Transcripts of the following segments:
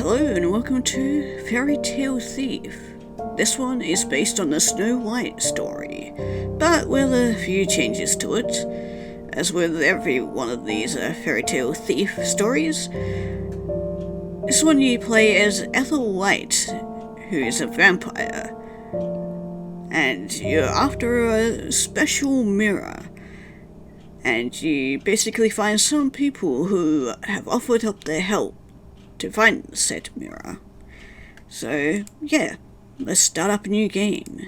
Hello and welcome to Fairytale Thief. This one is based on the Snow White story, but with a few changes to it. As with every one of these Fairytale Thief stories, this one you play as Ethel White, who is a vampire, and you're after a special mirror. And you basically find some people who have offered up their help to find the said mirror. So, yeah, let's start up a new game.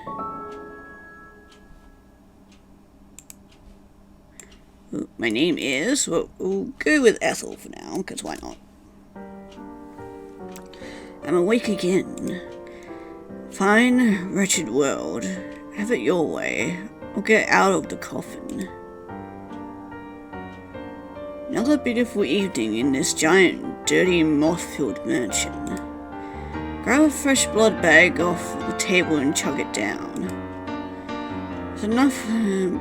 My name is, we'll go with Ethel for now, because why not? I'm awake again. Fine, wretched world, have it your way, or get out of the coffin. Another beautiful evening in this giant, dirty, moth-filled mansion. Grab a fresh blood bag off the table and chug it down. It's enough,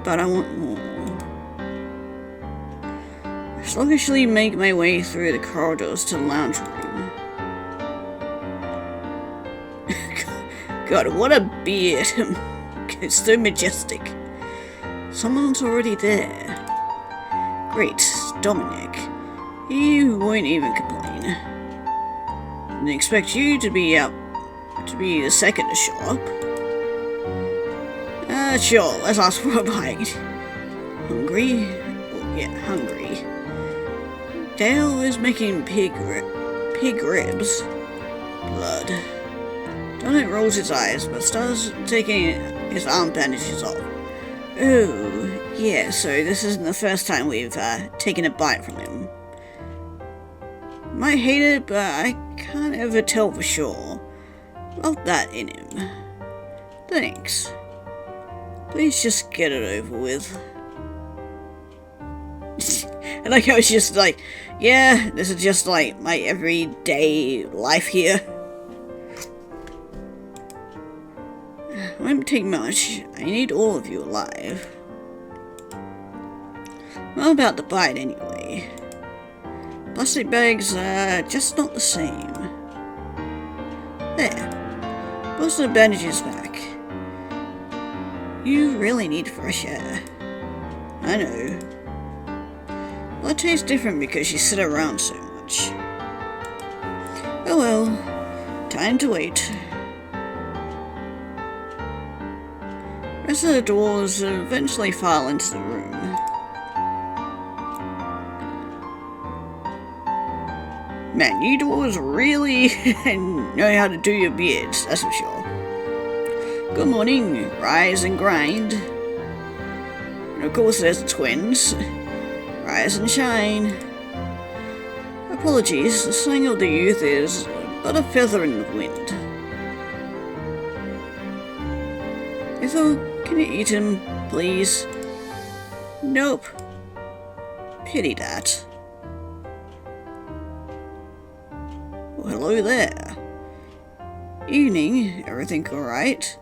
but I want more. I sluggishly make my way through the corridors to the lounge room. God, what a beard! It's so majestic. Someone's already there. Great, Dominic. You won't even complain. Didn't expect you to be the second to show up. Sure, let's ask for a bite. Hungry? Oh, yeah, hungry. Dale is making pig ribs. Blood. Dominic rolls his eyes, but starts taking his arm bandages off. Oh, yeah, so this isn't the first time we've taken a bite from him. Might hate it, but I can't ever tell for sure. Love that in him. Thanks. Please just get it over with. And like I was just like, yeah, this is just like my everyday life here. Won't take much. I need all of you alive. Well, about the bite anyway. Plastic bags are just not the same. There. Put the bandages back. You really need fresh air. I know. Blood tastes different because you sit around so much. Oh well. Time to wait. The rest of the doors eventually file into the room. Man, you dwarves really know how to do your beards, that's for sure. Good morning, rise and grind. And of course there's the twins. Rise and shine. Apologies, the slang of the youth is but a feather in the wind. Ethel, can you eat him, please? Nope. Pity that. Well, hello there. Evening, everything alright?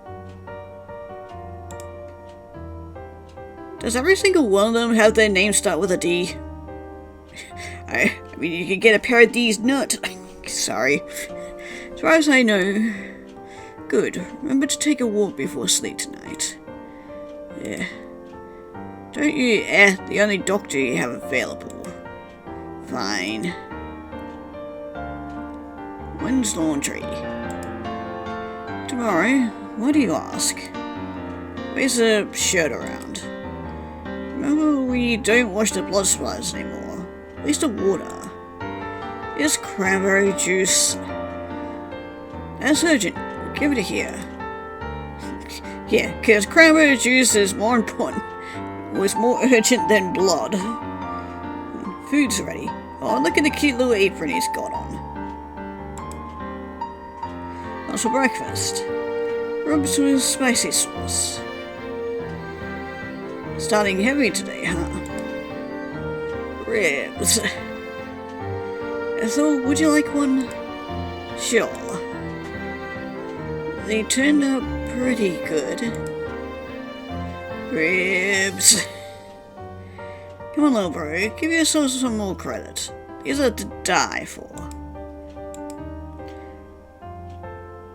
Does every single one of them have their name start with a D? I mean, you could get a pair of D's nut. Sorry. As far as I know. Good. Remember to take a walk before sleep tonight. Yeah. Don't you the only doctor you have available. Fine. When's laundry? Tomorrow. Why do you ask? Where's the shirt around? Remember, we don't wash the blood supplies anymore. Waste of water. Here's cranberry juice. That's urgent. Give it here. Yeah, because cranberry juice is more important. It was more urgent than blood. Food's ready. Oh, look at the cute little apron he's got on. What's for breakfast? Rubs with spicy sauce. Starting heavy today, huh? Ribs. Ethel, would you like one? Sure. They turned out pretty good. Ribs. Come on, little bro, give yourself some more credit. These are to die for.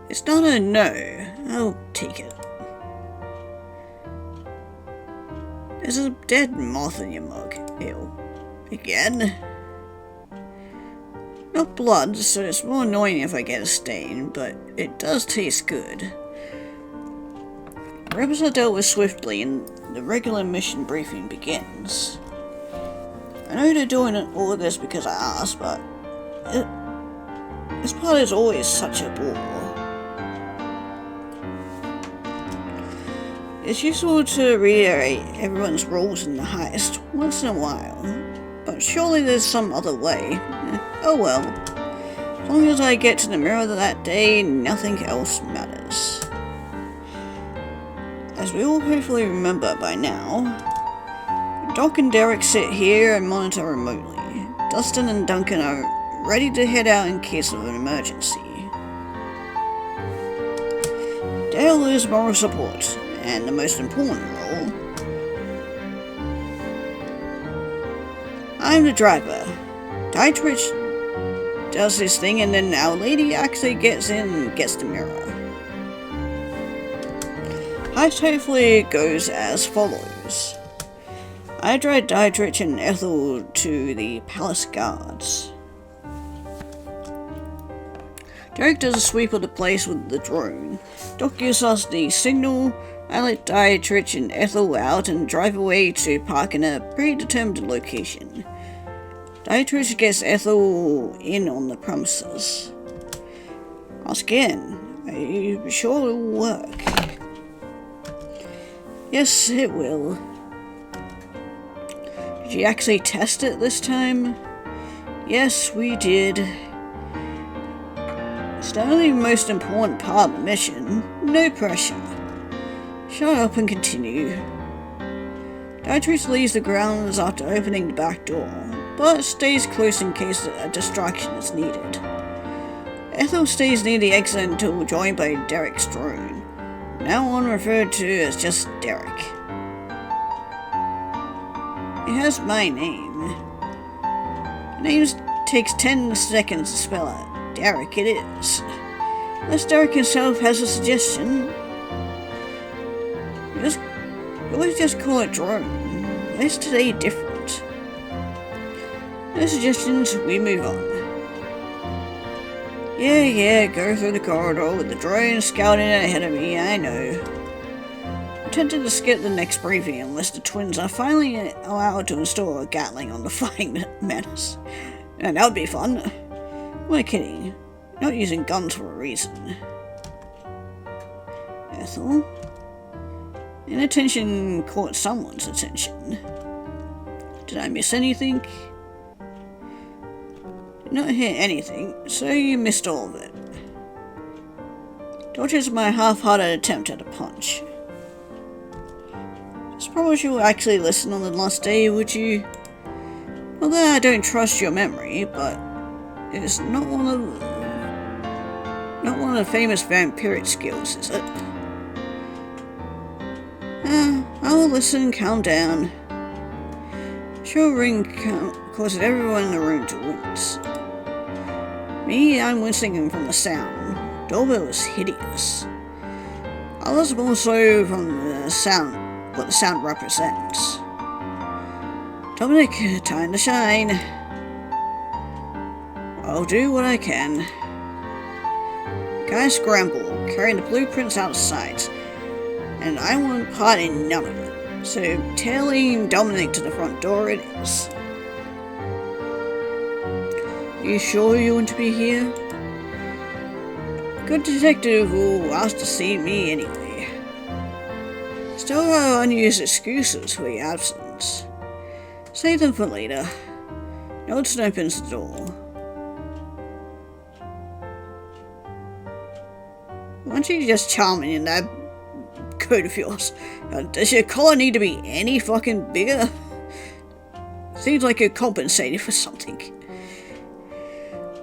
It's not a no. I'll take it. There's a dead moth in your mug. Ew. Again? Not blood, so it's more annoying if I get a stain, but it does taste good. Rebels are dealt with swiftly and the regular mission briefing begins. I know they're doing all of this because I asked, but this part is always such a bore. It's useful to reiterate everyone's roles in the heist once in a while, but surely there's some other way. Oh well. As long as I get to the mirror that day, nothing else matters. As we all hopefully remember by now, Doc and Derek sit here and monitor remotely. Dustin and Duncan are ready to head out in case of an emergency. Dale is moral support, and the most important role. I'm the driver. Dietrich does this thing and then our lady actually gets in and gets the mirror. Heist hopefully goes as follows. I drive Dietrich and Ethel to the palace guards. Derek does a sweep of the place with the drone. Doc gives us the signal. I let Dietrich and Ethel out and drive away to park in a predetermined location. Dietrich gets Ethel in on the premises. Ask again. Are you sure it will work? Yes, it will. Did you actually test it this time? Yes, we did. It's the only most important part of the mission. No pressure. Shut up and continue. Dietrich leaves the grounds after opening the back door, but stays close in case a distraction is needed. Ethel stays near the exit until joined by Derek's drone, now on referred to as just Derek. It has my name. The name takes 10 seconds to spell out. Derek it is. Unless Derek himself has a suggestion. You always just call it drone. Why's today different? No suggestions, we move on. Yeah, go through the corridor with the drone scouting ahead of me, I know. I'm tempted to skip the next briefing unless the twins are finally allowed to install a Gatling on the Flying Menace. And that would be fun. We're kidding. Not using guns for a reason. Ethel? Inattention caught someone's attention. Did I miss anything? Did not hear anything, so you missed all of it. Dodges my half-hearted attempt at a punch. Just promise you'll actually listen on the last day, would you? Not that I don't trust your memory, but it's not one of the famous vampiric skills, is it? I will listen and calm down. Sure ring causes everyone in the room to wince. Me, I'm wincing from the sound. Doorbell is hideous. Others more so from the sound, what the sound represents. Dominic, time to shine. I'll do what I can. Guys scramble, carrying the blueprints out of sight, and I want part in none of it. So tailing Dominic to the front door it is. You sure you want to be here? Good detective will ask to see me anyway. Still have unused excuses for your absence. Save them for later. Notes and opens the door. Aren't you just charming in that coat of yours? Does your collar need to be any fucking bigger? Seems like you're compensating for something.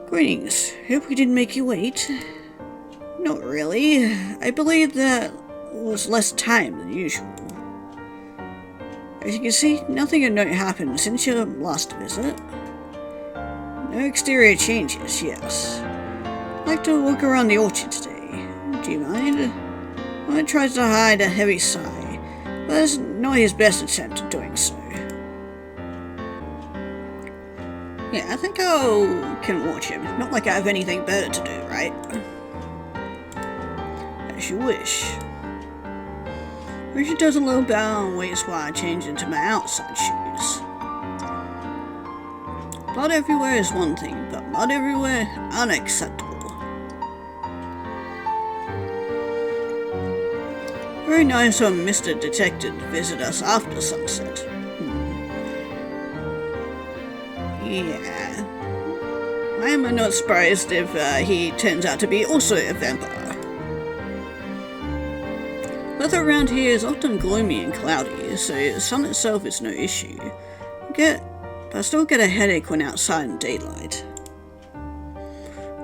Greetings. Hope we didn't make you wait. Not really. I believe that was less time than usual. As you can see, nothing of note happened since your last visit. No exterior changes, yes. I'd like to walk around the orchard today. Do you mind? He tries to hide a heavy sigh, but that's not his best attempt at doing so. Yeah, I think I can watch him. Not like I have anything better to do, right? As you wish. Richard does a little bow and waits while I change into my outside shoes. Blood everywhere is one thing, but blood everywhere, unacceptable. Very nice of Mr. Detective to visit us after sunset. Yeah. I am not surprised if he turns out to be also a vampire. Weather around here is often gloomy and cloudy, so the sun itself is no issue. But I still get a headache when outside in daylight.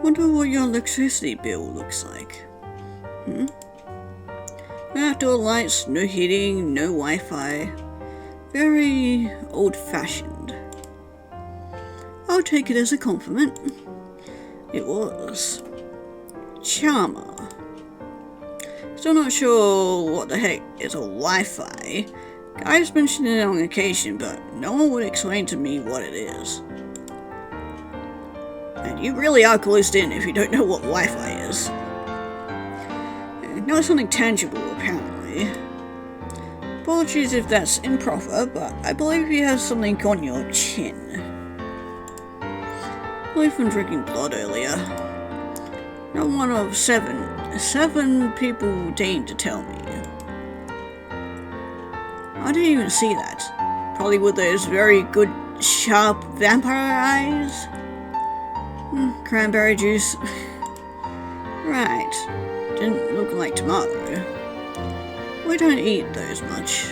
Wonder what your electricity bill looks like. No outdoor lights, no heating, no Wi-Fi. Very old-fashioned. I'll take it as a compliment. It was. Charmer. Still not sure what the heck is a Wi-Fi. Guys mentioned it on occasion, but no one would explain to me what it is. And you really are closed in if you don't know what Wi-Fi is. Not something tangible, apparently. Apologies if that's improper, but I believe you have something on your chin. I believe from drinking blood earlier. Not one of seven. 7 people deigned to tell me. I didn't even see that. Probably with those very good, sharp vampire eyes. Cranberry juice. Right. Didn't look like tomato. We don't eat those much.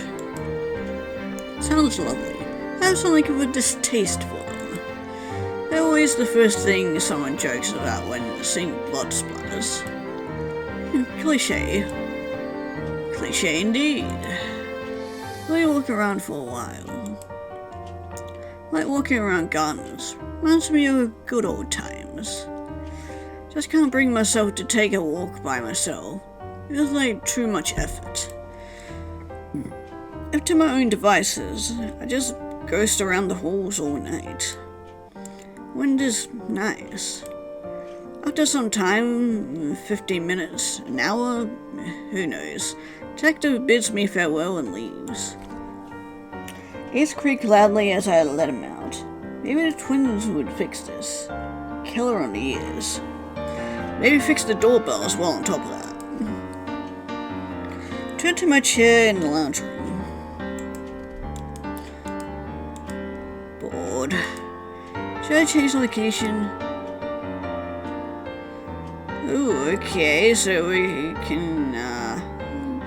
Sounds lovely. I have something of a distaste for them. They're always the first thing someone jokes about when seeing blood splatters. Cliché. Cliché indeed. Let me walk around for a while. Like walking around gardens. Reminds me of good old times. Just can't bring myself to take a walk by myself. It feels like too much effort. Up to my own devices, I just ghost around the halls all night. Wind is nice. After some time, 15 minutes, an hour, who knows, Detective bids me farewell and leaves. Ears creak loudly as I let him out. Maybe the twins would fix this. Killer on the ears. Maybe fix the doorbell as well on top of that. Turn to my chair in the lounge room. Bored. Should I change location? Ooh, okay, so we can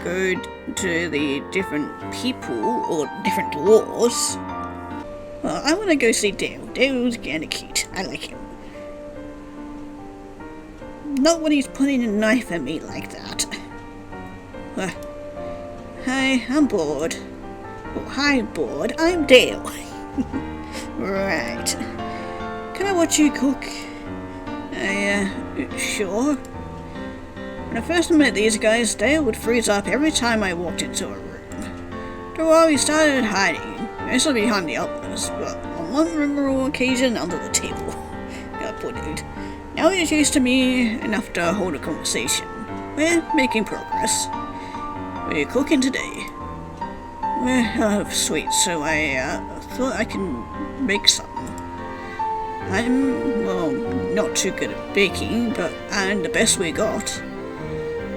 go to the different people or different dwarves. Well, I want to go see Dale. Dale's kinda cute. I like him. Not when he's putting a knife at me like that. Hi, I'm bored. Oh, hi, bored. I'm Dale. Right. Can I watch you cook? Sure. When I first met these guys, Dale would freeze up every time I walked into a room. After a while, he started hiding, mostly behind the others, but on one memorable occasion, under the table. Poor dude. Now he's used to me enough to hold a conversation. We're making progress. We're cooking today. We're sweet, so I thought I can make some. I'm, well, not too good at baking, but I'm the best we got.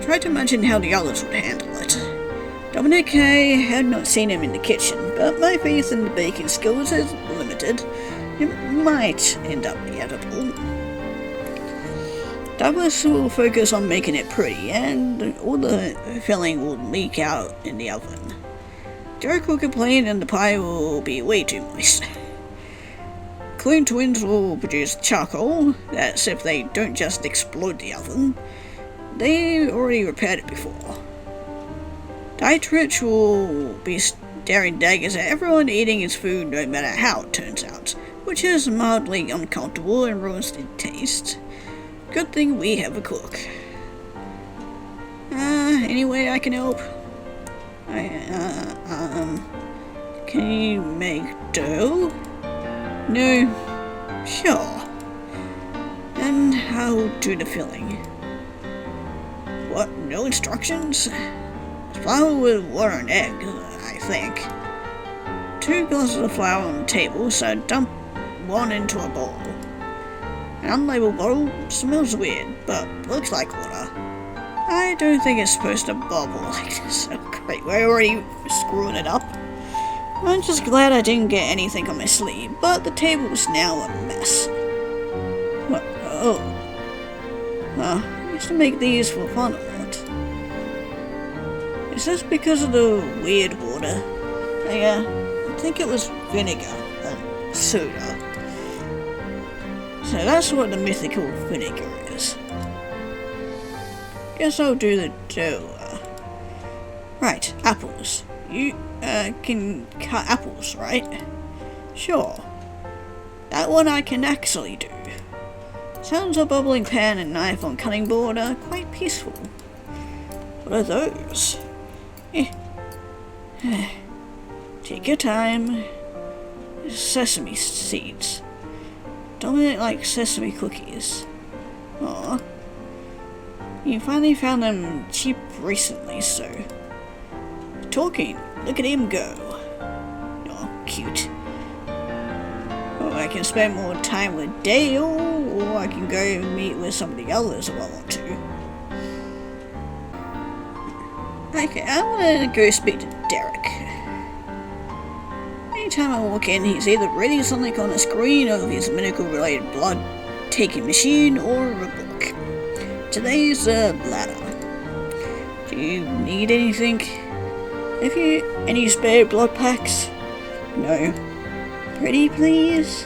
Tried to imagine how the others would handle it. Dominic, I had not seen him in the kitchen, but my faith in the baking skills is limited. It might end up edible. Douglas will focus on making it pretty, and all the filling will leak out in the oven. Derek will complain and the pie will be way too moist. Clone twins will produce charcoal, that's if they don't just explode the oven. They already repaired it before. Dietrich will be staring daggers at everyone eating his food no matter how it turns out, which is mildly uncomfortable and ruins the taste. Good thing we have a cook. any way I can help? Can you make dough? No. Sure. And how do the filling? What, no instructions? Flour with water and egg, I think. 2 glasses of flour on the table, so dump one into a bowl. An unlabeled bottle smells weird, but looks like water. I don't think it's supposed to bubble like this. Oh great, we're already screwing it up. I'm just glad I didn't get anything on my sleeve, but the table is now a mess. What? Oh. I used to make these for fun a lot. Is this because of the weird water? I think it was vinegar and soda. So that's what the mythical vinegar is. Guess I'll do the dough. Right, apples. You can cut apples, right? Sure. That one I can actually do. Sounds a bubbling pan and knife on cutting board are quite peaceful. What are those? Take your time. Sesame seeds. Dominant like sesame cookies. Aw. You finally found them cheap recently, so... Talking, look at him go. Oh, cute. Oh, I can spend more time with Dale, or I can go meet with some of the others if I want to. Okay, I want to go speak to Derek. Anytime I walk in, he's either reading something on a screen of his medical-related blood-taking machine or a book. Today's bladder. Do you need anything? Have you any spare blood packs? No. Pretty please?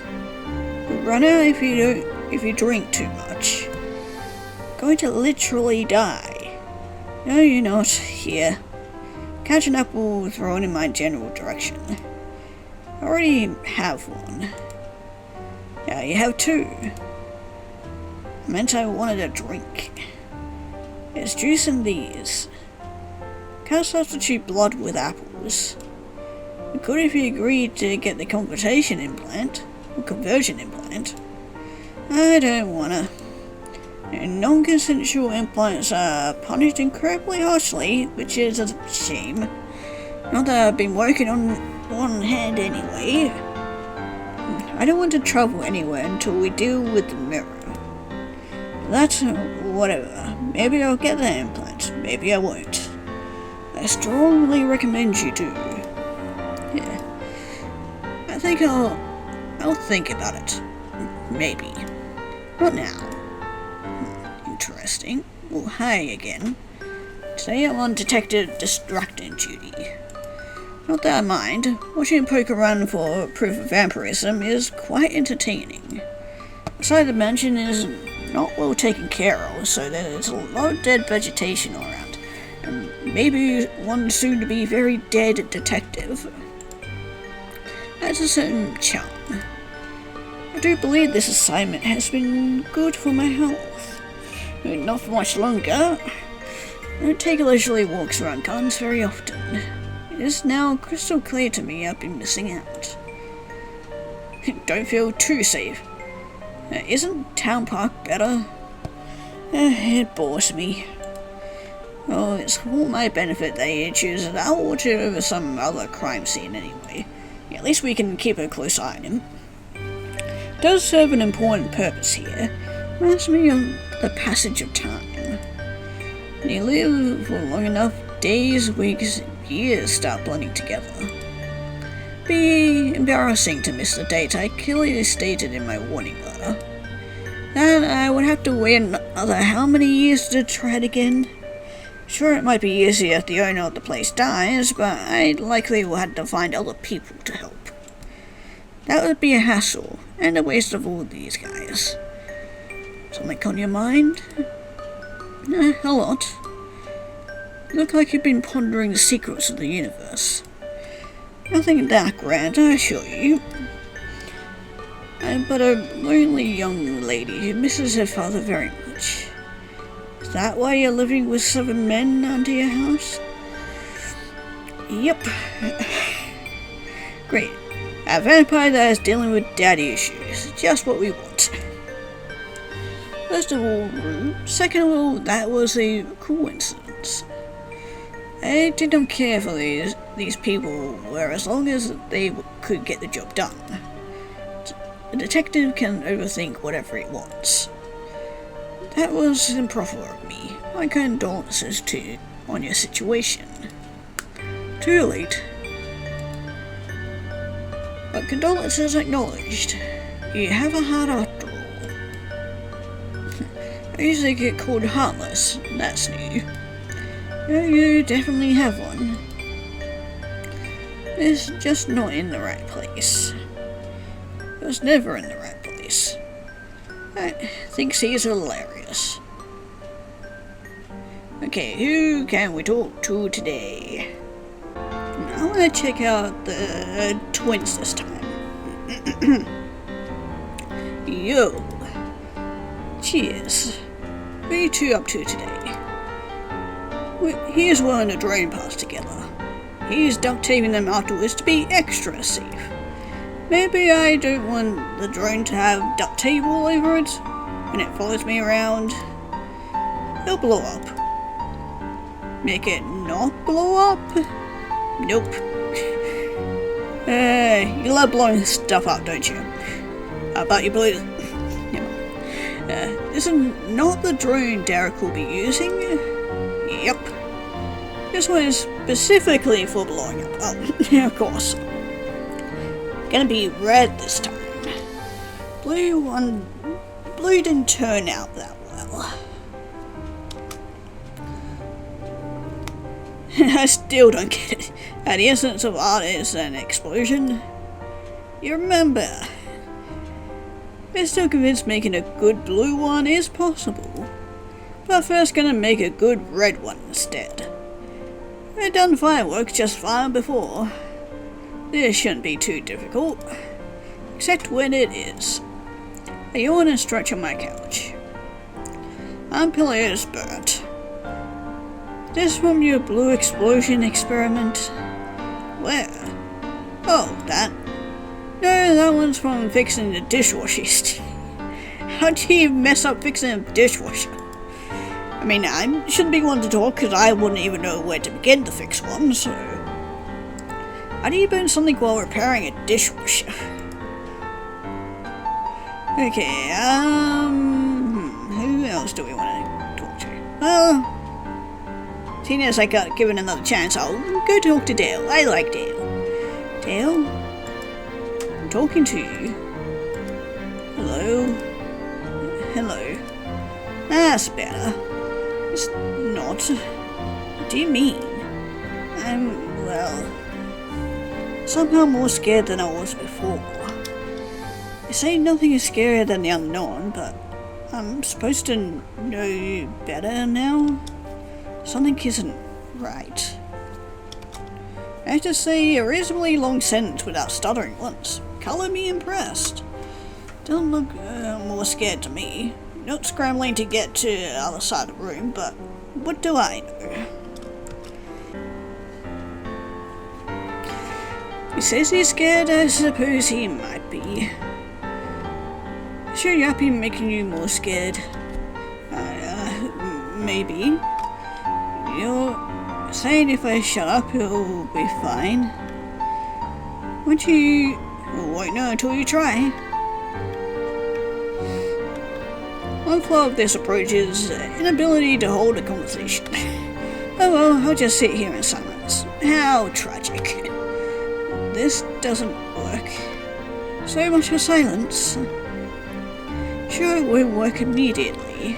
You'll run out if you drink too much. Going to literally die. No, you're not. Here. Catch an apple thrown in my general direction. I already have one. Yeah, you have 2. I meant I wanted a drink. There's juice in these. Can't substitute blood with apples. I could if you agreed to get the conversion implant. I don't wanna. Non-consensual implants are punished incredibly harshly, which is a shame. Not that I've been working on one hand anyway. I don't want to travel anywhere until we deal with the mirror. That's whatever. Maybe I'll get the implant, maybe I won't. I strongly recommend you do. Yeah. I think I'll think about it. Maybe. Not now. Interesting. Well, hi again. Today I'm on detective distracting duty. Not that I mind. Watching him poke around for proof of vampirism is quite entertaining. The side of the mansion is not well taken care of, so there's a lot of dead vegetation around. And maybe one soon to be very dead detective. Has a certain charm. I do believe this assignment has been good for my health. Not for much longer. I don't take leisurely walks around gardens very often. It is now crystal clear to me I've been missing out. Don't feel too safe. Isn't Town Park better? It bores me. Oh, it's for my benefit they choose that water over some other crime scene anyway. At least we can keep a close eye on him. It does serve an important purpose here. Reminds me of the passage of time. When you live for long enough, days, weeks, years start blending together. Be embarrassing to miss the date I clearly stated in my warning letter. Then I would have to wait another how many years to try it again? Sure, it might be easier if the owner of the place dies, but I likely will have to find other people to help. That would be a hassle, and a waste of all these guys. Something on your mind? A lot. You look like you've been pondering the secrets of the universe. Nothing that grand, I assure you. I'm but a lonely young lady who misses her father very much. Is that why you're living with 7 men under your house? Yep. Great. A vampire that is dealing with daddy issues. Just what we want. First of all, rude. Second of all, that was a coincidence. I did not care for these people, where as long as they could get the job done. A detective can overthink whatever he wants. That was improper of me. My condolences to you on your situation. Too late. But condolences acknowledged. You have a heart after all. I usually get called heartless. That's new. You definitely have one. It's just not in the right place. It was never in the right place. I think he's hilarious. Okay, who can we talk to today? I want to check out the twins this time. Yo. Cheers. What are you two up to today? Here's one to drone parts together. He's duct taping them afterwards to be extra safe. Maybe I don't want the drone to have duct tape all over it when it follows me around. It'll blow up. Make it not blow up? Nope. You love blowing stuff up, don't you? How about you blow it? Isn't not the drone Derek will be using? Yep. This one is specifically for blowing up. Oh, of course. Gonna be red this time. Blue didn't turn out that well. I still don't get it. At the essence of art is an explosion. You remember. We're still convinced making a good blue one is possible. But first gonna make a good red one instead. We've done fireworks just fine before. This shouldn't be too difficult. Except when it is. I yawn and stretch on my couch. My pillow is burnt. This from your blue explosion experiment? Where? Oh, that. No, that one's from fixing the dishwasher. How do you mess up fixing a dishwasher? I mean, I shouldn't be one to talk because I wouldn't even know where to begin to fix one, so... How do you burn something while repairing a dishwasher? Okay, who else do we want to talk to? Well, seeing as I got given another chance, I'll go talk to Dale. I like Dale. Dale? I'm talking to you. Hello? Hello. That's better. It's not. What do you mean? Well, somehow more scared than I was before. They say nothing is scarier than the unknown, but I'm supposed to know you better now? Something isn't right. I have to say a reasonably long sentence without stuttering once. Color me impressed. Don't look more scared to me. Not scrambling to get to the other side of the room, but what do I know? He says he's scared, I suppose he might be. Sure, Yappy making you more scared. Maybe. You're saying if I shut up, it'll be fine. Won't you... wait no until you try. One flaw of this approach is inability to hold a conversation. Oh well, I'll just sit here in silence. How tragic. This doesn't work. So much for silence. Sure, it won't work immediately.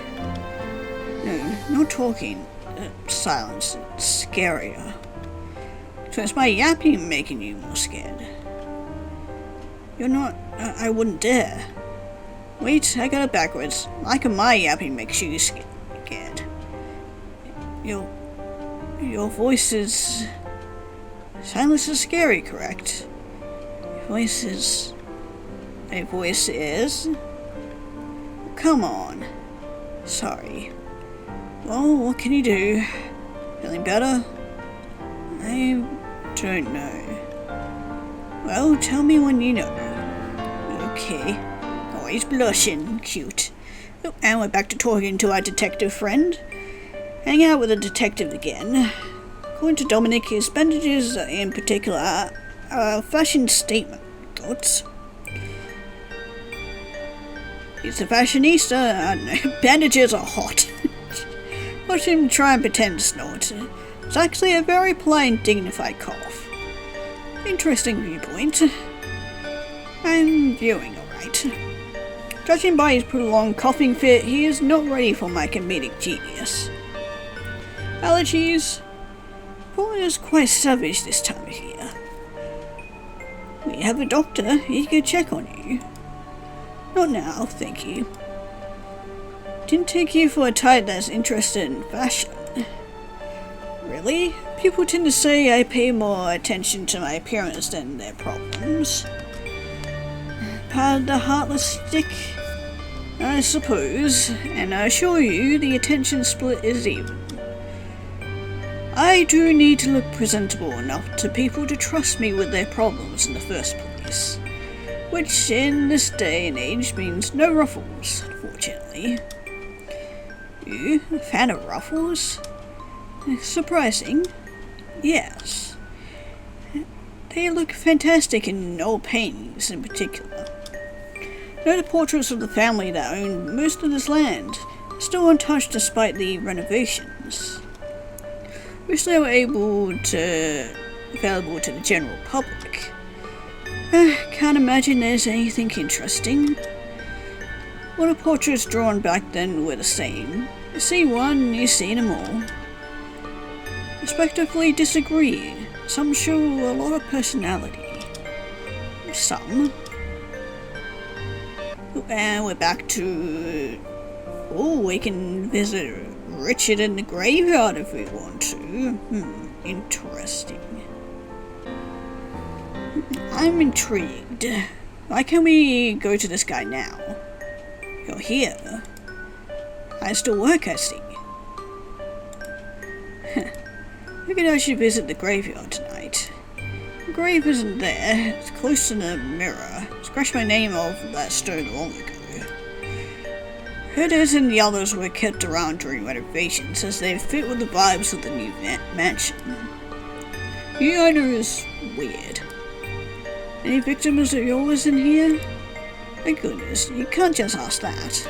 No, not talking. Silence. It's scarier. So it's my yapping making you more scared. You're not... I wouldn't dare. Wait, I got it backwards. Like my yapping makes you scared. Your voice is... Silence is scary, correct? Your voice is... My voice is... Come on. Sorry. Well, what can you do? Feeling better? I don't know. Well, tell me when you know. Okay. Oh, he's blushing. Cute. Oh, and we're back to talking to our detective friend. Hang out with a detective again. According to Dominic, his bandages in particular are a fashion statement. Thoughts? He's a fashionista. I don't know. Bandages are hot. Watch him try and pretend to snort. It's actually a very polite, dignified cough. Interesting viewpoint. I'm viewing alright. Judging by his prolonged coughing fit, he is not ready for my comedic genius. Allergies? Paul is quite savage this time of year. We have a doctor, he could check on you. Not now, thank you. Didn't take you for a type that's interested in fashion. Really? People tend to say I pay more attention to my appearance than their problems. Part of the heartless stick? I suppose, and I assure you the attention split is even. I do need to look presentable enough to people to trust me with their problems in the first place. Which in this day and age means no ruffles, unfortunately. You, a fan of ruffles? Surprising. Yes. They look fantastic in old paintings in particular. Note the portraits of the family that owned most of this land, still untouched despite the renovations. Wish they were available to the general public. Can't imagine there's anything interesting. All the portraits drawn back then were the same. You see one, you've seen them all. Respectively disagree. Some show a lot of personality. Some. And we're back to... Oh, we can visit Richard in the graveyard if we want to. Interesting. I'm intrigued. Why can't we go to this guy now? You're here. I still work, I see. Figured I should visit the graveyard tonight. The grave isn't there. It's close to the mirror. Scratched my name off that stone long ago. Heard it and the others were kept around during renovations as they fit with the vibes of the new mansion. The owner is weird. Any victims of yours in here? My goodness, you can't just ask that.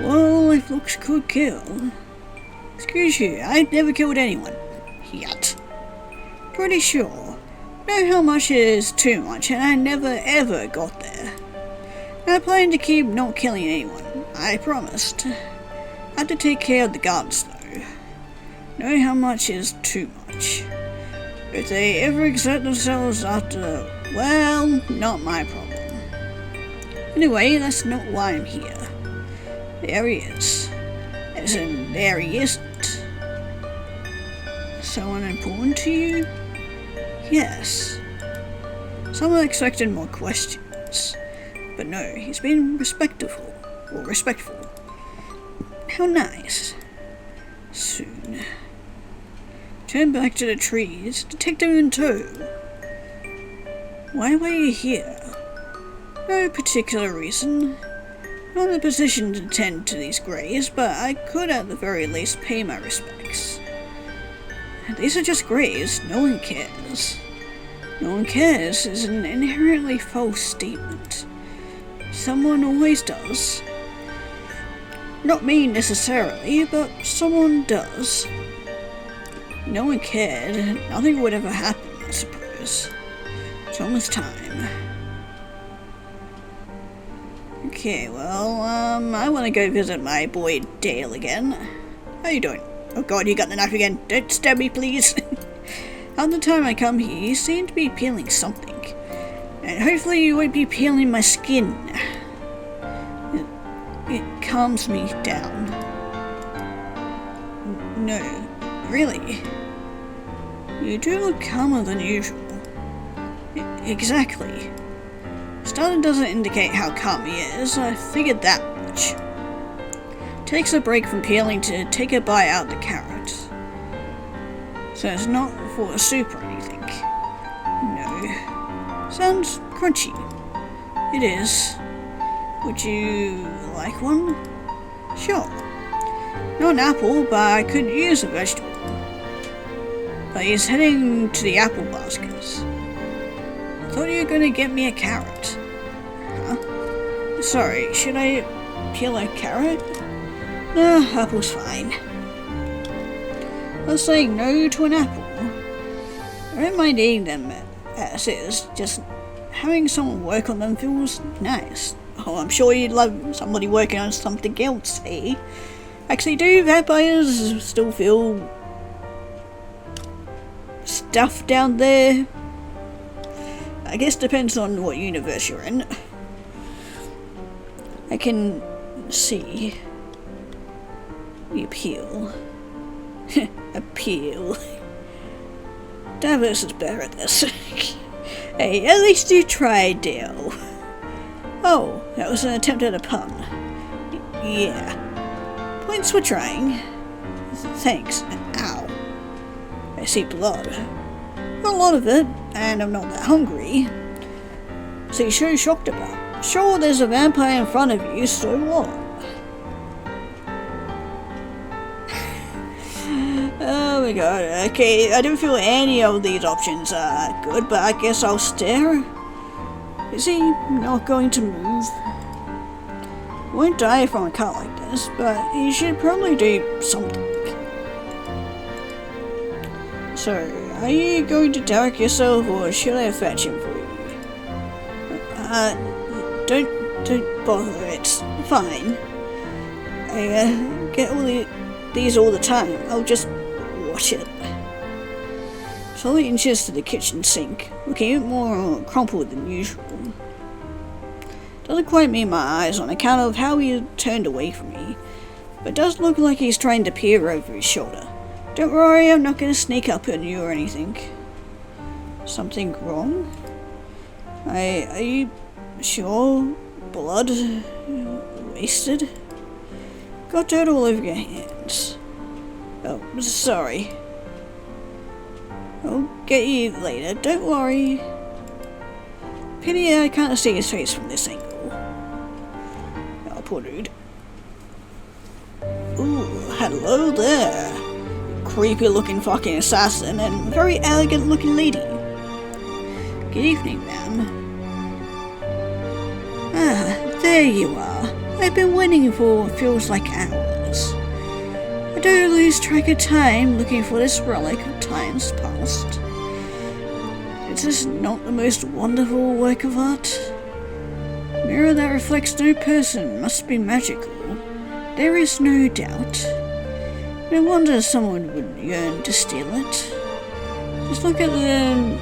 Well, if looks could kill. Excuse you, I've never killed anyone. Yet. Pretty sure. Know how much is too much, and I never ever got there. I plan to keep not killing anyone. I promised. Had to take care of the gardens though. Know how much is too much. If they ever exert themselves after, well, not my problem. Anyway, that's not why I'm here. There he is. As in, there he isn't. Someone important to you? Yes. Someone expected more questions. But no, he's been respectful. How nice. Soon. Turn back to the trees. Detective in tow. Why were you here? No particular reason. Not in a position to tend to these graves, but I could at the very least pay my respects. These are just graves, no one cares. No one cares is an inherently false statement. Someone always does. Not me necessarily, but someone does. No one cared, nothing would ever happen, I suppose. It's almost time. Okay, well, I want to go visit my boy Dale again. How you doing? Oh god, you got the knife again. Don't stab me, please. At the time I come here, you seem to be peeling something. And hopefully you won't be peeling my skin. It calms me down. No, really. You do look calmer than usual. Exactly. Starter doesn't indicate how calm he is, I figured that much. takes a break from peeling to take a bite out of the carrot. So it's not for a soup or anything. No. Sounds crunchy. It is. Would you like one? Sure. Not an apple, but I could use a vegetable. But he's heading to the apple baskets. I thought you were going to get me a carrot. Huh? Sorry, should I peel a carrot? No, apple's fine. I was saying no to an apple. I don't mind eating them as is, just having someone work on them feels nice. Oh, I'm sure you'd love somebody working on something else, eh? Actually, do vampires still feel stuff down there? I guess depends on what universe you're in. I can see the appeal. Appeal. Davos is better at this. Hey, at least you tried, Dale. Oh, that was an attempt at a pun. Yeah. Points for trying. Thanks. Ow. I see blood. Not a lot of it, and I'm not that hungry. So you're so shocked about. Sure, there's a vampire in front of you, so what? Oh my god, okay, I don't feel any of these options are good, but I guess I'll stare. Is he not going to move? Won't die from a cut like this, but he should probably do something. So, are you going to Derek yourself, or should I fetch him for you? Don't bother, it's fine. I get these all the time, I'll just watch it. Slowly inches to the kitchen sink, looking more crumpled than usual. Doesn't quite meet my eyes on account of how he turned away from me, but does look like he's trying to peer over his shoulder. Don't worry, I'm not going to sneak up on you or anything. Something wrong? Are you sure? Blood? Wasted? Got dirt all over your hands. Oh, sorry. I'll get you later, don't worry. Pity I can't see his face from this angle. Oh, poor dude. Ooh, hello there. Creepy looking fucking assassin and very elegant looking lady. Good evening, ma'am. Ah, there you are. I've been waiting for what feels like hours. I don't lose track of time looking for this relic of times past. Is this not the most wonderful work of art? Mirror that reflects no person must be magical. There is no doubt. No wonder someone would yearn to steal it. Just look at the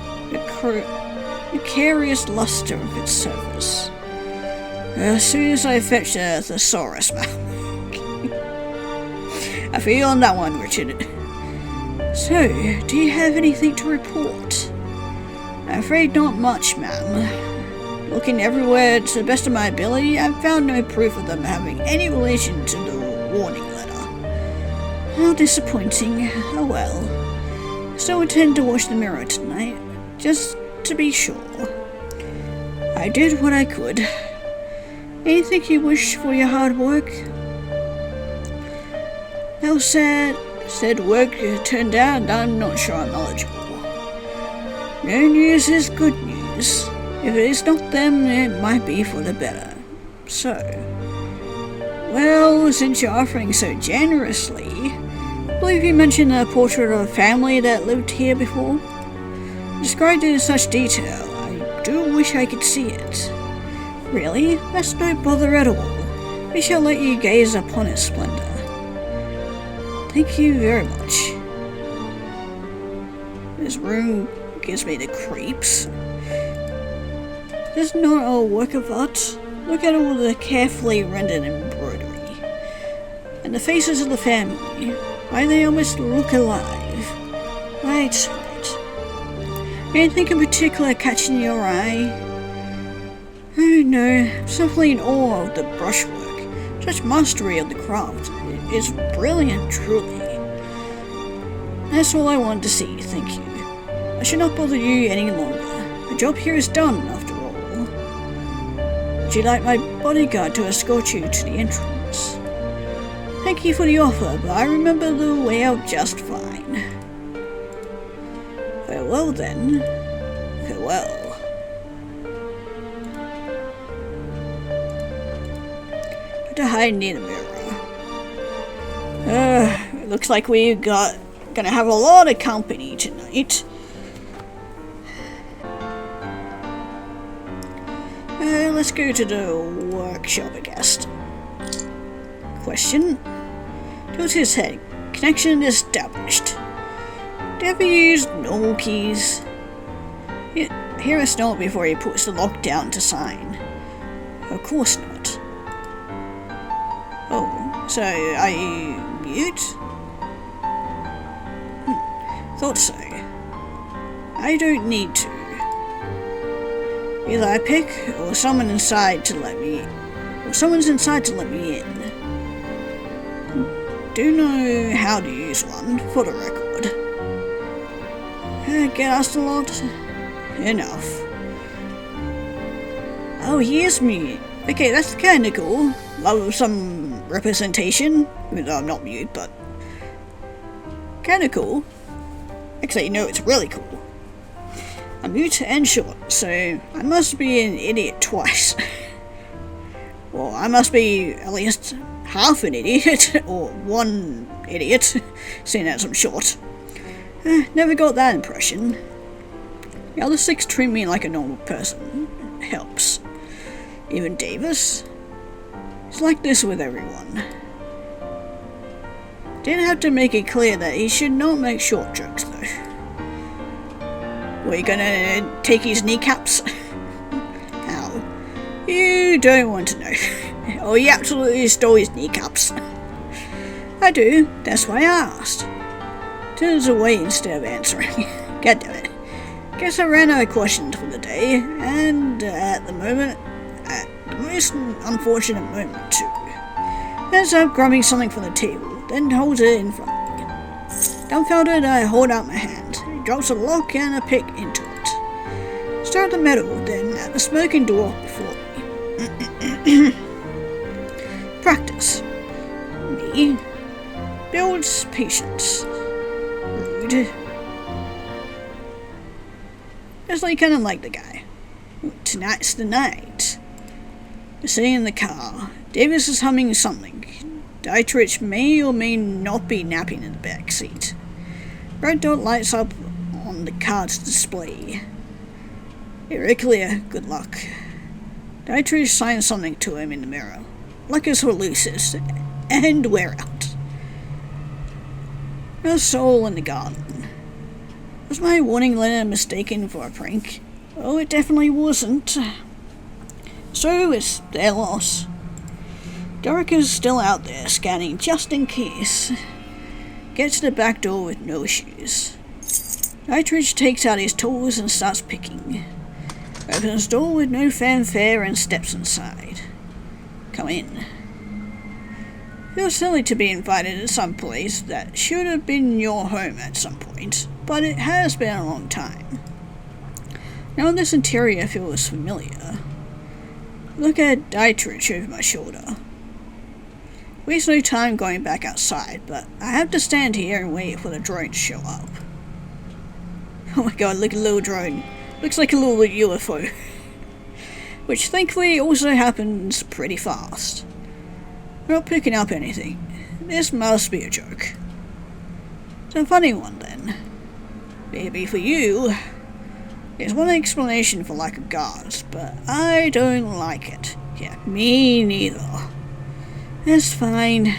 curious luster of its surface. As soon as I fetch the thesaurus, ma'am. I feel you on that one, Richard. So, do you have anything to report? I'm afraid not much, ma'am. Looking everywhere to the best of my ability, I've found no proof of them having any relation to the warning letter. How disappointing. Oh well. Still intend to watch the mirror tonight, just to be sure. I did what I could. Anything you wish for your hard work? How said work turned out, I'm not sure I'm knowledgeable. No news is good news. If it is not them, it might be for the better. So, well, since you're offering so generously, I believe you mentioned a portrait of a family that lived here before. Described it in such detail, I do wish I could see it. Really? That's no bother at all. We shall let you gaze upon its splendor. Thank you very much. This room gives me the creeps. This is not a work of art. Look at all the carefully rendered embroidery. And the faces of the family. Why, they almost look alive. Right. Anything in particular catching your eye? Oh no, I'm simply in awe of the brushwork. Such mastery of the craft is brilliant, truly. That's all I wanted to see, thank you. I should not bother you any longer. The job here is done, after all. Would you like my bodyguard to escort you to the entrance? Thank you for the offer, but I remember the way out just fine. Farewell, then. Farewell. To hide near the mirror. It looks like we're gonna have a lot of company tonight. Let's go to the workshop, I guess. Question. Tilt his head. Connection established. Do you ever use normal keys? Hear us know before he puts the lock down to sign. Of course not. Oh, so are you mute? Thought so. I don't need to. Either I pick or someone's inside to let me in. Do know how to use one, for the record. Get asked a lot? Enough. Oh, he is mute. Okay, that's kinda cool. Love some representation, even though I'm not mute, but kinda cool. Actually, no, it's really cool. I'm mute and short, so I must be an idiot twice. Well, I must be at least half an idiot, or one idiot, seeing as I'm short. Never got that impression. The other 6 treat me like a normal person. Helps. Even Davis? It's like this with everyone. Didn't have to make it clear that he should not make short jokes, though. Were you gonna take his kneecaps? How? You don't want to know. Oh, he absolutely stole his kneecaps. I do, that's why I asked. Turns away instead of answering. God damn it. Guess I ran out of questions for the day, and at the most unfortunate moment too. Ends up grabbing something from the table, then holds it in front of me. Dumbfounded, I hold out my hand. He drops a lock and a pick into it. Start at the metal, then at the smoking door before me. Practice. Me. Builds patience. Rude. Just kinda like the guy. Tonight's the night. We're sitting in the car. Davis is humming something. Dietrich may or may not be napping in the back seat. Red dot lights up on the car's display. Very clear, good luck. Dietrich signs something to him in the mirror. Luck is releases, and we're out. No soul in the garden. Was my warning letter mistaken for a prank? Oh, it definitely wasn't. So it's their loss. Derek is still out there scanning just in case. Gets to the back door with no shoes. Dietrich takes out his tools and starts picking. Opens the door with no fanfare and steps inside. Come in. Feels silly to be invited to some place that should have been your home at some point, but it has been a long time. Now this interior feels familiar. Look at Dietrich over my shoulder. Waste no time going back outside, but I have to stand here and wait for the drone to show up. Oh my god, look at the little drone. Looks like a little UFO. Which thankfully also happens pretty fast. Not picking up anything. This must be a joke. It's a funny one then. Maybe for you. There's one explanation for lack of guards, but I don't like it. Yeah, me neither. That's fine.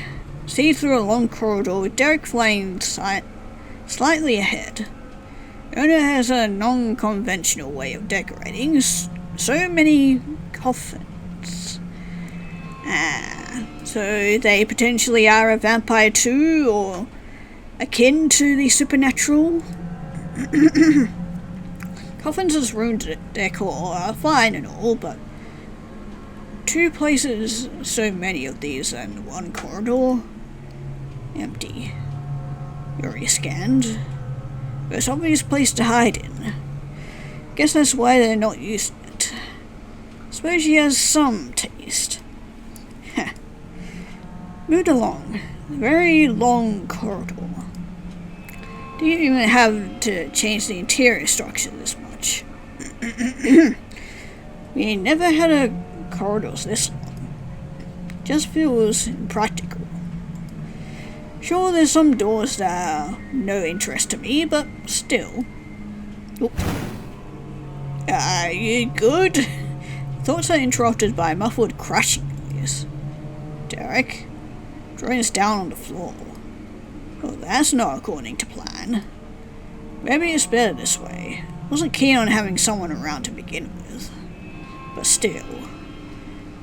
See through a long corridor with Derek flying slightly ahead. The owner has a non-conventional way of decorating so many coffins. So they potentially are a vampire too, or akin to the supernatural? Coffins as ruined decor are fine and all, but two places, so many of these in one corridor. Empty. You already scanned. There's obvious place to hide in. Guess that's why they're not using it. Suppose she has some taste. Heh. Moved along. Very long corridor. Didn't even have to change the interior structure this much. We never had a corridors this long. Just feels impractical. Sure, there's some doors that are no interest to me, but still. Oh. Are you good? Thoughts are interrupted by a muffled crashing noise. Derek drains down on the floor. Oh, that's not according to plan. Maybe it's better this way. Wasn't keen on having someone around to begin with. But still.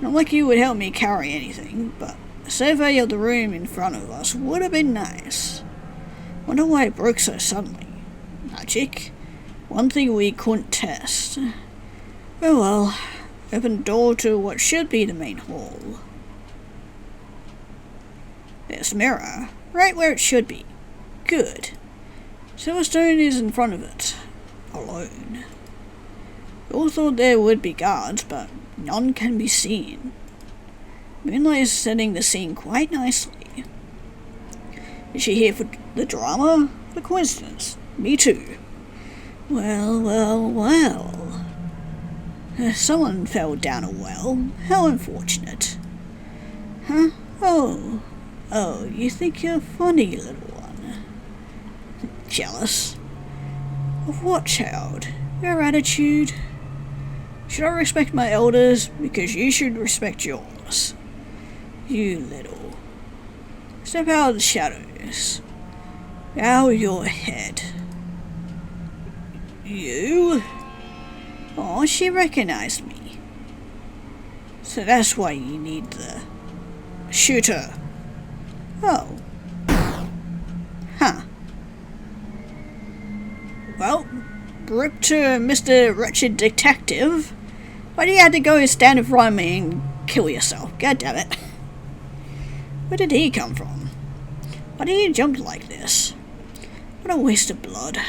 Not like you would help me carry anything, but a survey of the room in front of us would have been nice. Wonder why it broke so suddenly. Magic? One thing we couldn't test. Oh well. Open the door to what should be the main hall. There's a mirror. Right where it should be. Good. Silverstone is in front of it. Alone. We all thought there would be guards, but none can be seen. Moonlight is setting the scene quite nicely. Is she here for the drama? The coincidence. Me too. Well. Someone fell down a well. How unfortunate. Huh? Oh, you think you're funny, little one. Jealous? Of what, child? Your attitude? Should I respect my elders? Because you should respect yours. You little. Step out of the shadows. Bow your head. You? Oh, she recognized me. So that's why you need the shooter. Oh. Huh. Well, rip to Mr. Wretched Detective. Why do you have to go and stand in front of me and kill yourself? God damn it. Where did he come from? Why did he jump like this? What a waste of blood.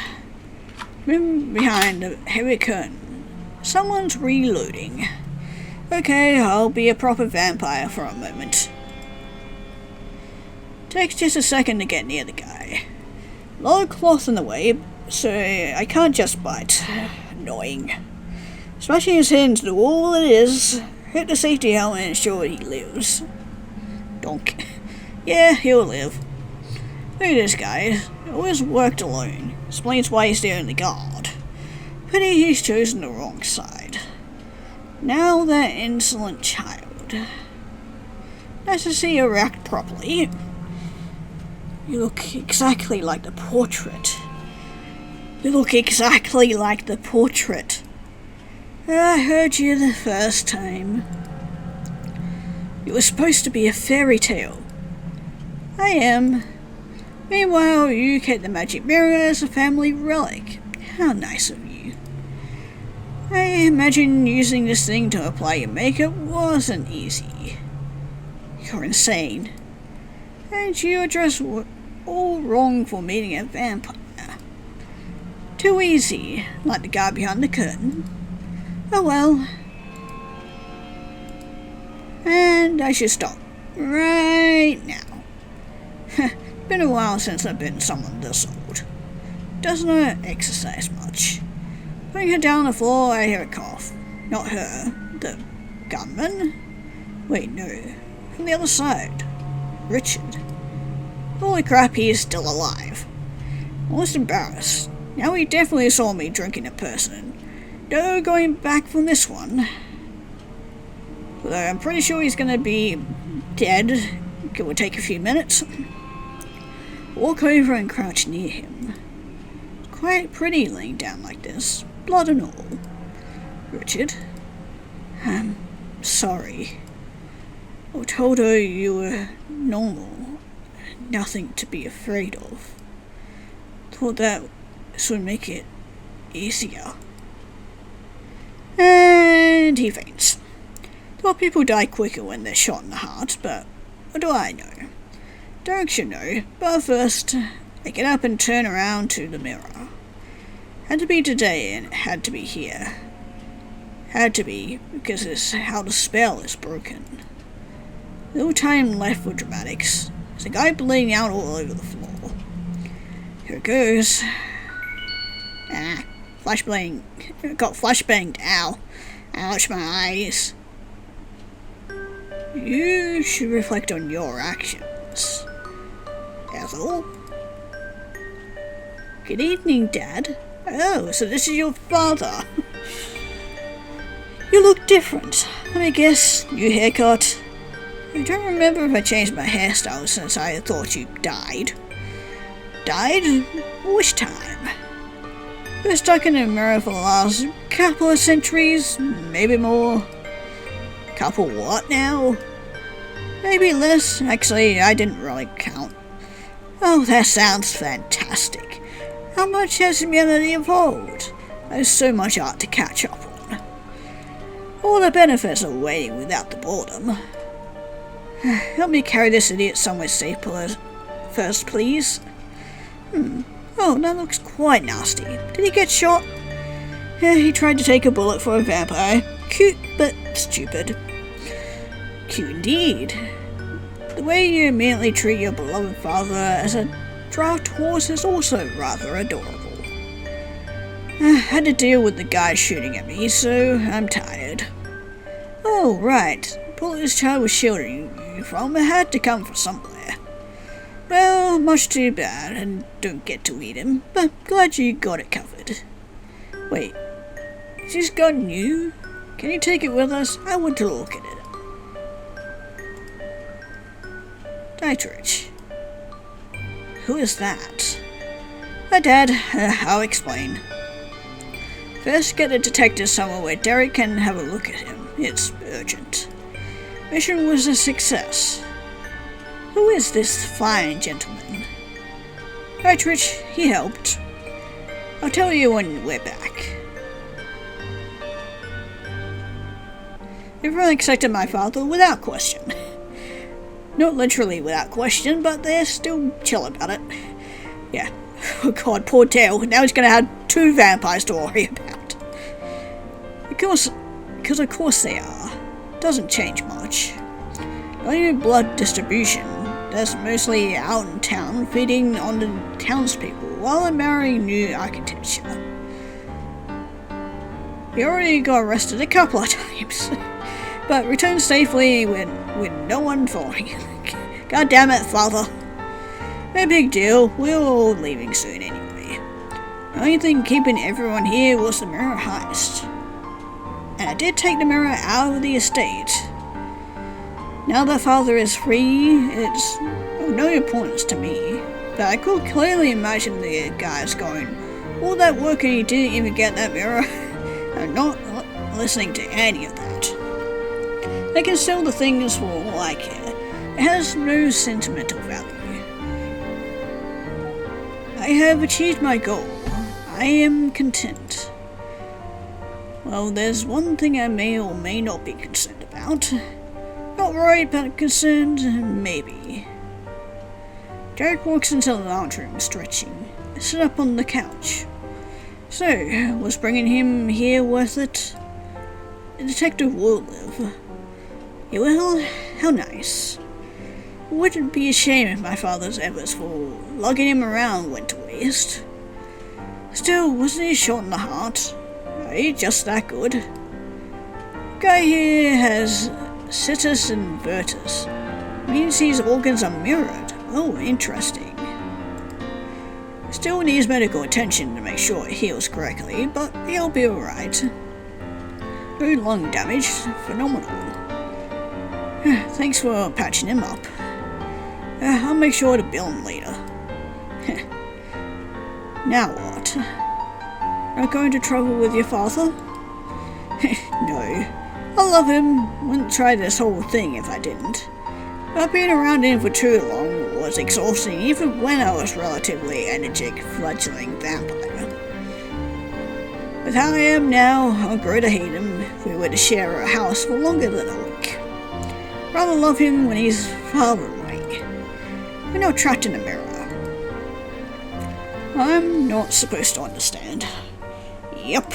Moving behind a heavy curtain. Someone's reloading. Okay, I'll be a proper vampire for a moment. Takes just a second to get near the guy. A lot of cloth in the way, so I can't just bite. Annoying. Smashing his head into the wall it is. Hit the safety helmet and ensure he lives. Donk. Yeah, he'll live. Look at this guy. Always worked alone. Explains why he's the only guard. Pity he's chosen the wrong side. Now that insolent child. Nice to see you react properly. You look exactly like the portrait. I heard you the first time. You were supposed to be a fairy tale. I am. Meanwhile, you kept the magic mirror as a family relic. How nice of you. I imagine using this thing to apply your makeup wasn't easy. You're insane. And you are dressed all wrong for meeting a vampire. Too easy, like the guy behind the curtain. Oh well. And I should stop right now. Been a while since I've been someone this old. Doesn't exercise much. Putting her down on the floor, I hear a cough. Not her. The gunman? Wait, no. From the other side. Richard. Holy crap, he is still alive. Almost embarrassed. Now he definitely saw me drinking a person. No going back from this one. Although I'm pretty sure he's gonna be dead. It will take a few minutes. Walk over and crouch near him. Quite pretty laying down like this. Blood and all. Richard. I'm sorry. I told her you were normal. Nothing to be afraid of. Thought that this would make it easier. And he faints. Well, people die quicker when they're shot in the heart, but what do I know? Derek should know, but first, I get up and turn around to the mirror. Had to be today, and it had to be here. Had to be, because it's how the spell is broken. Little time left for dramatics. There's a guy bleeding out all over the floor. Here it goes. Flashbang. Got flashbanged. Ow. Ouch, my eyes. You should reflect on your actions. Ethel? Good evening, Dad. Oh, so this is your father. You look different. Let me guess, new haircut. I don't remember if I changed my hairstyle since I thought you died. Died? Which time? You were stuck in a mirror for the last couple of centuries, maybe more. Couple what now? Maybe less. Actually, I didn't really count. Oh, that sounds fantastic. How much has humanity evolved? There's so much art to catch up on. All the benefits of waiting without the boredom. Help me carry this idiot somewhere safe first, please. Oh, that looks quite nasty. Did he get shot? Yeah, he tried to take a bullet for a vampire. Cute, but stupid. Cute indeed. The way you immediately treat your beloved father as a draft horse is also rather adorable. I had to deal with the guy shooting at me, so I'm tired. Oh, right. The bullet this child was shielding you from had to come from somewhere. Well, much too bad, and don't get to eat him, but glad you got it covered. Wait, is this gun new? Can you take it with us? I want to look at it. Dietrich. Who is that? Hi, Dad. I'll explain. First, get a detective somewhere where Derek can have a look at him. It's urgent. Mission was a success. Who is this fine gentleman? Dietrich, he helped. I'll tell you when we're back. Everyone accepted my father without question. Not literally without question, but they're still chill about it. Yeah. Oh god, poor Dale. Now he's gonna have 2 vampires to worry about. Because of course they are. Doesn't change much. Not even blood distribution. That's mostly out in town, feeding on the townspeople while admiring new architecture. He already got arrested a couple of times, but returned safely with no one following him. God damn it, father. No big deal, we're all leaving soon anyway. The only thing keeping everyone here was the mirror heist. And I did take the mirror out of the estate. Now that father is free, it's of no importance to me, but I could clearly imagine the guys going, all that work and he didn't even get that mirror. I'm not listening to any of that. They can sell the things for all I care. It has no sentimental value. I have achieved my goal. I am content. Well, there's one thing I may or may not be concerned about. Not worried, but concerned, maybe. Derek walks into the lounge room, stretching, sit up on the couch. So, was bringing him here worth it? The detective will live. He will? How nice. It wouldn't be a shame if my father's efforts for lugging him around went to waste. Still, wasn't he shot in the heart? Are he just that good? The guy here has situs invertus. Means his organs are mirrored. Oh, interesting. Still needs medical attention to make sure it heals correctly, but he'll be alright. No lung damage. Phenomenal. Thanks for patching him up. I'll make sure to bill him later. Now what? Not going to trouble with your father? No. I love him. Wouldn't try this whole thing if I didn't. But being around him for too long was exhausting even when I was relatively energetic fledgling vampire. With how I am now, I'll grow to hate him if we were to share a house for longer than a week. Rather love him when he's far away. We're not trapped in a mirror. I'm not supposed to understand. Yep.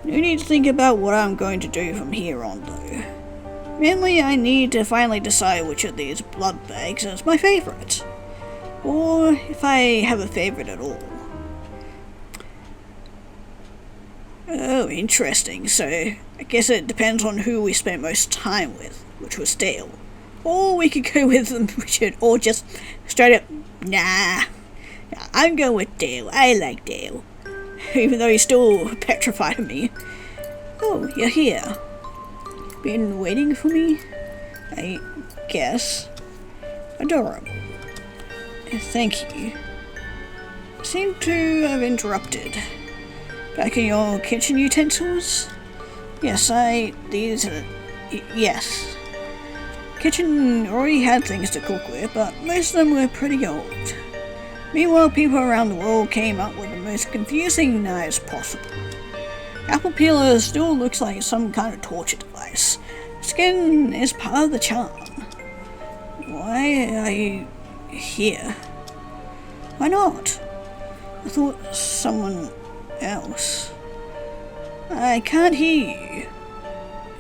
No need to think about what I'm going to do from here on, though. Mainly, I need to finally decide which of these blood bags is my favourite. Or if I have a favourite at all. Oh, interesting. So, I guess it depends on who we spent most time with, which was Dale. Or we could go with Richard, or just straight up, nah. I'm going with Dale. I like Dale. Even though he's still petrified of me. Oh, you're here. Been waiting for me? I guess. Adorable. Thank you. Seem to have interrupted. Back in your kitchen utensils? Yes, yes. Kitchen already had things to cook with, but most of them were pretty old. Meanwhile, people around the world came up with the most confusing knives possible. Apple peeler still looks like some kind of torture device. Skin is part of the charm. Why are you here? Why not? I thought someone else. I can't hear you.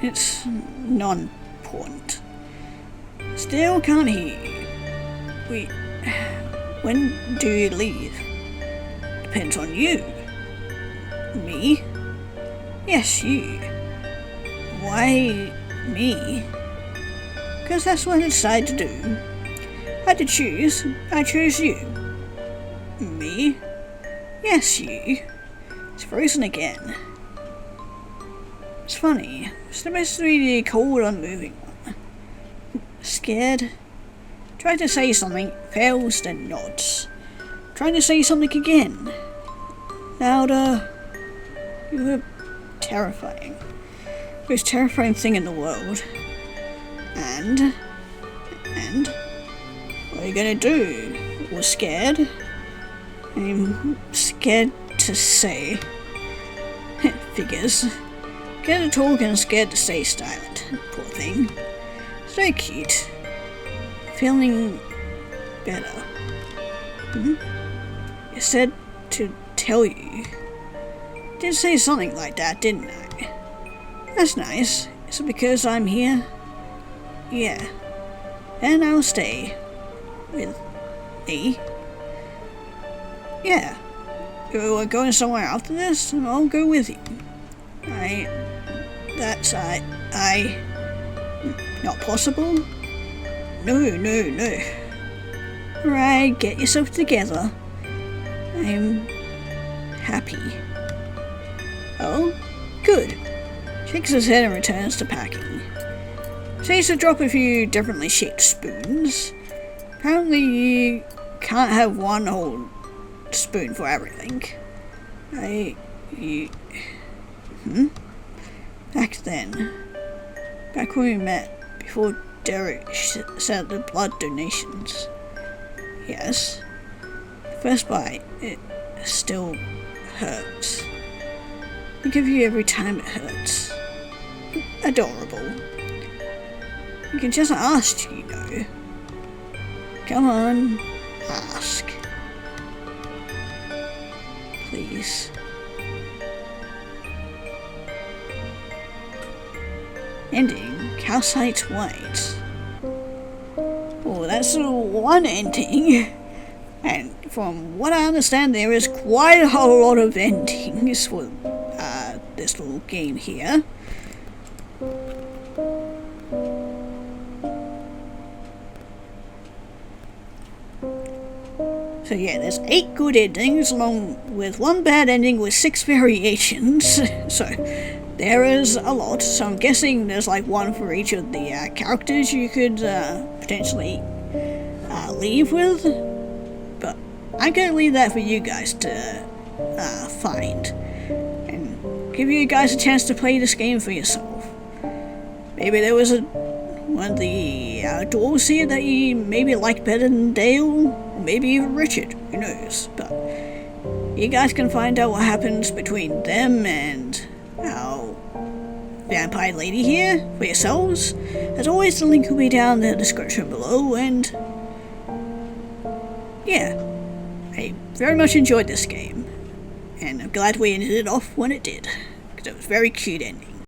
It's non-important. Still can't hear you. When do you leave? Depends on you. Me? Yes, you. Why me? Because that's what I decided to do. I had to choose. I chose you. Me? Yes, you. It's frozen again. It's funny. It's supposed to be the cold, unmoving one. Scared? Tried to say something, fails, then nods. Trying to say something again. Louder. You were terrifying. The most terrifying thing in the world. And? What are you gonna do? We're scared? I'm scared to say. Figures. Scared to talk and scared to stay silent. Poor thing. So cute. Feeling better. You said to tell you. Did say something like that, didn't I? That's nice. Is it because I'm here? Yeah. And I'll stay. With me? Yeah. We're going somewhere after this, and I'll go with you. Not possible? No. Right, get yourself together. I'm happy. Oh, good. Shakes his head and returns to packing. Says to drop a few differently shaped spoons. Apparently you can't have one whole spoon for everything. Back then. Back when we met, before Derek set up the blood donations. Yes. The first bite, it still hurts. I give you every time it hurts. Adorable. You can just ask, you know. Come on, ask. Please. Ending, calcite white. Oh, that's one ending. And from what I understand, there is quite a whole lot of endings for this little game here. So yeah, there's 8 good endings along with 1 bad ending with 6 variations. So there is a lot. So I'm guessing there's like 1 for each of the characters you could potentially leave with. But I'm gonna leave that for you guys to find. And give you guys a chance to play this game for yourself. Maybe there was one of the dwarves here that you maybe liked better than Dale, or maybe even Richard, who knows. But you guys can find out what happens between them and our vampire lady here for yourselves. As always, the link will be down in the description below, and yeah, I very much enjoyed this game, and I'm glad we ended it off when it did, because it was a very cute ending.